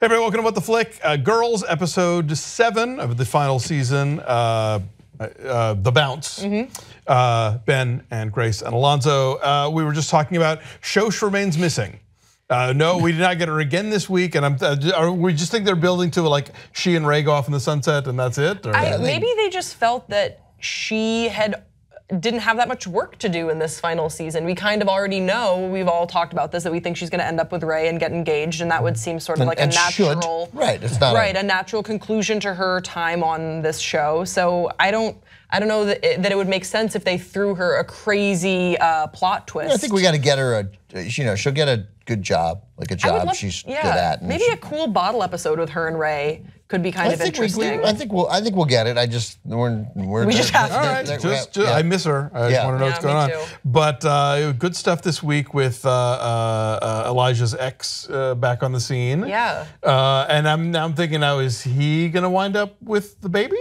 Hey everybody, welcome to What the Flick. Girls, episode 7 of the final season, The Bounce. Ben and Grace and Alonso. We were just talking about Shosh remains missing. No, we did not get her again this week, and we just think they're building to like she and Ray go off in the sunset, and that's it. Or? Maybe they just felt that she didn't have that much work to do in this final season. We kind of already know, we've all talked about this, that we think she's gonna end up with Ray and get engaged, and that would seem sort of like a natural, it's not a natural conclusion to her time on this show. So I don't know that it would make sense if they threw her a crazy plot twist. I think we got to get her she'll get a good job, like a job she's good at. Maybe a cool bottle episode with her and Ray could be kind of interesting. I think we'll get it. We just have to. All right, I miss her. I just want to know what's going on. Too. But good stuff this week with Elijah's ex back on the scene. Yeah. And I'm thinking now, is he gonna wind up with the baby?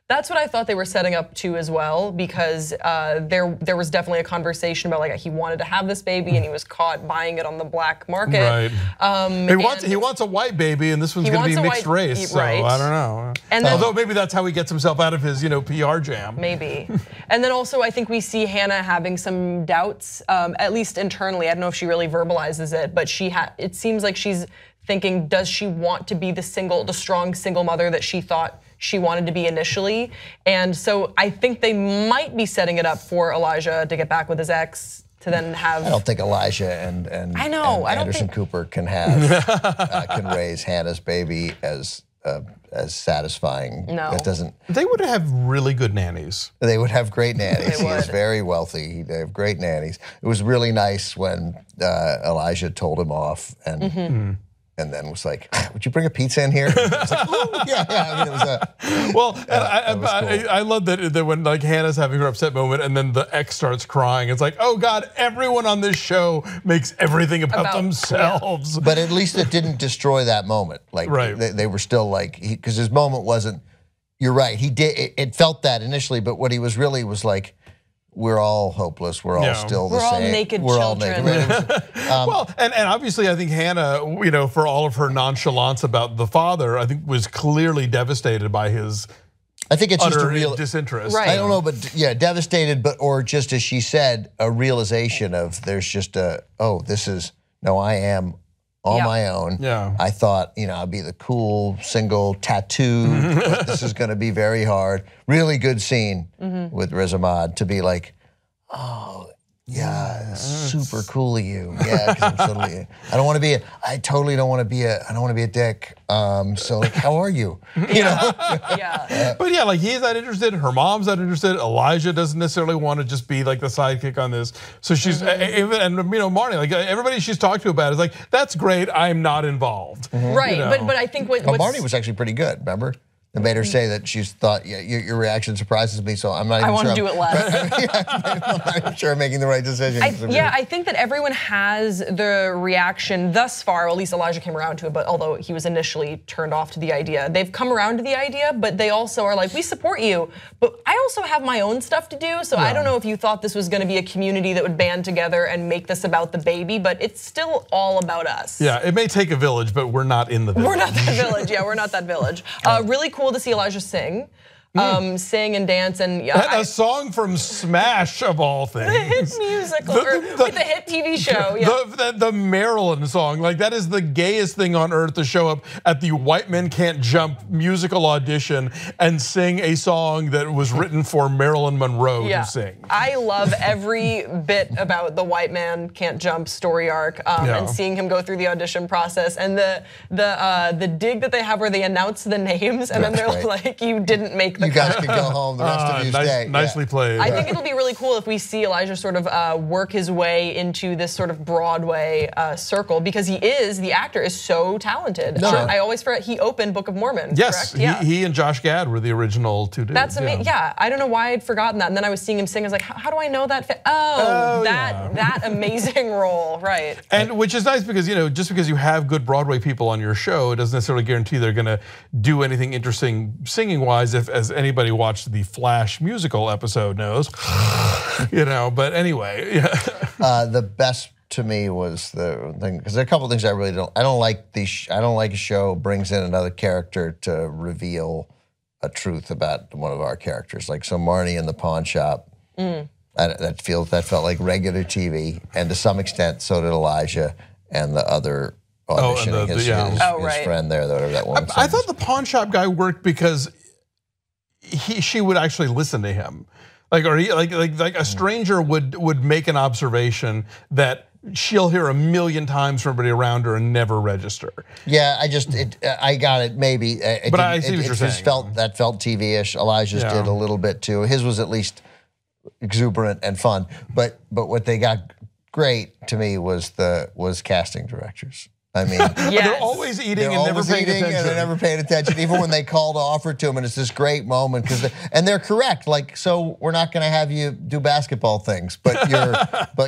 That's what I thought they were setting up to as well, because there was definitely a conversation about like he wanted to have this baby and he was caught buying it on the black market. Right. He wants a white baby, and this one's going to be mixed race. So I don't know. And then, although maybe that's how he gets himself out of his PR jam. Maybe. And then also I think we see Hannah having some doubts, at least internally. I don't know if she really verbalizes it, but it seems like she's thinking, does she want to be the strong single mother that she thought she wanted to be initially? And so I think they might be setting it up for Elijah to get back with his ex, to then have. I don't think Elijah and Anderson Cooper can raise Hannah's baby as satisfying. No, that doesn't. They would have really good nannies. They would have great nannies. He is very wealthy. They have great nannies. It was really nice when Elijah told him off and then was like, "Would you bring a pizza in here?" It's like, "Ooh, yeah." I mean, it was I love that when like Hannah's having her upset moment, and then the ex starts crying. It's like, oh God, everyone on this show makes everything about themselves. Yeah. But at least it didn't destroy that moment. Like, they were still like, because his moment wasn't. You're right. He did. It felt that initially, but what he was really was like, we're all hopeless. We're all still the same. We're all naked children. Well, and obviously, I think Hannah, for all of her nonchalance about the father, I think was clearly devastated by his. I think it's just a real disinterest. Right. I don't know, but yeah, devastated, or just as she said, a realization of there's just I am on my own. Yeah. I thought, I'd be the cool single tattooed, but this is going to be very hard. Really good scene with Riz Ahmed to be like, oh yeah, super cool of you. Yeah, because I totally don't want to be a dick. So like, how are you? Yeah. But yeah, like he's not interested. Her mom's not interested. Elijah doesn't necessarily want to just be like the sidekick on this. So she's and Marnie, like everybody she's talked to about it is like, that's great. I'm not involved. Right. But I think Marnie was actually pretty good. Remember? It made her say that she's thought, your reaction surprises me, so I'm not even sure. I want to do it less. I'm not even sure I'm making the right decision. I think that everyone has the reaction thus far, or at least Elijah came around to it, but although he was initially turned off to the idea, they've come around to the idea, but they also are like, we support you, but I also have my own stuff to do, so I don't know if you thought this was gonna be a community that would band together and make this about the baby, but it's still all about us. Yeah, it may take a village, but we're not in the village. We're not that village, we're not that village. Really cool to see Elijah sing. Sing and dance, and a song from Smash of all things. The hit musical, with the hit TV show. The Marilyn song, like that is the gayest thing on earth to show up at the White Men Can't Jump musical audition and sing a song that was written for Marilyn Monroe to sing. I love every bit about the White Man Can't Jump story arc, and seeing him go through the audition process, and the dig that they have where they announce the names and then they're like, you didn't make the you guys can go home. The rest of you stay. Nicely played. I think it'll be really cool if we see Elijah sort of work his way into this sort of Broadway circle, because the actor is so talented. I always forget he opened Book of Mormon. Yes, correct? He and Josh Gad were the original two dudes. That's amazing. Yeah, I don't know why I'd forgotten that, and then I was seeing him sing. I was like, how do I know that? That amazing role, right? And which is nice because just because you have good Broadway people on your show, it doesn't necessarily guarantee they're going to do anything interesting singing wise. As anybody watched the Flash musical episode knows, But anyway, the best to me was the thing, because there are a couple of things I really don't. I don't like I don't like a show brings in another character to reveal a truth about one of our characters. Like so, Marnie in the pawn shop. That felt like regular TV, and to some extent, so did Elijah and the other auditioning his friend there, whatever that one. I thought the pawn shop guy worked because she would actually listen to him. Like a stranger would make an observation that she'll hear a million times from everybody around her and never register. Yeah, I got it. Maybe, but I see what you're saying. That felt TV-ish. Elijah's did a little bit too. His was at least exuberant and fun. But what they got great to me was casting directors. I mean, they're always eating and never paying attention. And they're never paying attention, even when they call to offer to them, and it's this great moment and they're correct. Like, so we're not going to have you do basketball things, but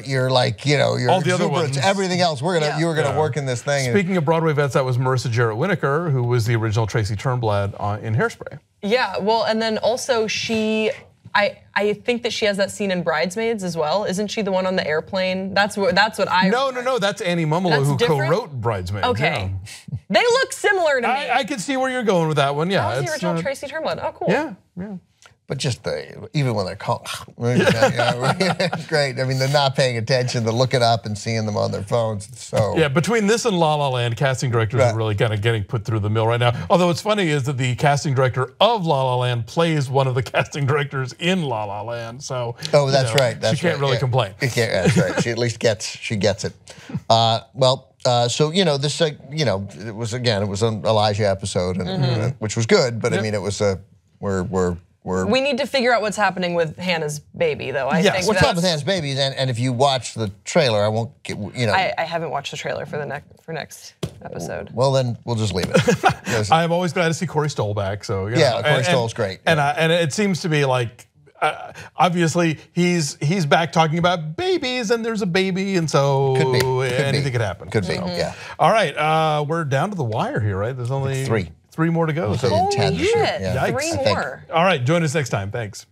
you're like, you know, you're all the other ones, everything else. You were gonna work in this thing. Speaking of Broadway vets, that was Marissa Jarrett Winokur, who was the original Tracy Turnblad in Hairspray. Yeah, well, and then also I think that she has that scene in Bridesmaids as well. Isn't she the one on the airplane? That's what I. No. That's Annie Mumolo, who co-wrote Bridesmaids. Okay, they look similar to me. I can see where you're going with that one. Yeah, that was the original Tracy Turnblad. Oh, cool. Yeah. But just even when they're called, great. I mean, they're not paying attention. They're looking up and seeing them on their phones. So yeah, between this and La La Land, casting directors are really kind of getting put through the mill right now. Although what's funny is that the casting director of La La Land plays one of the casting directors in La La Land. So that's right. She can't really complain. That's right. She at least gets it. So this it was an Elijah episode, and which was good. But I mean, it was we need to figure out what's happening with Hannah's baby, though. I think what's up with Hannah's baby, and if you watch the trailer, I won't get, I haven't watched the trailer for next episode. Well, then we'll just leave it. I'm always glad to see Corey Stoll back. So Corey Stoll's great. And it seems to be like, obviously he's back talking about babies, and there's a baby, and so anything could happen. Could be. Yeah. All right, we're down to the wire here, right? There's only three more to go. So holy shit, yikes. 3 more. All right, join us next time. Thanks.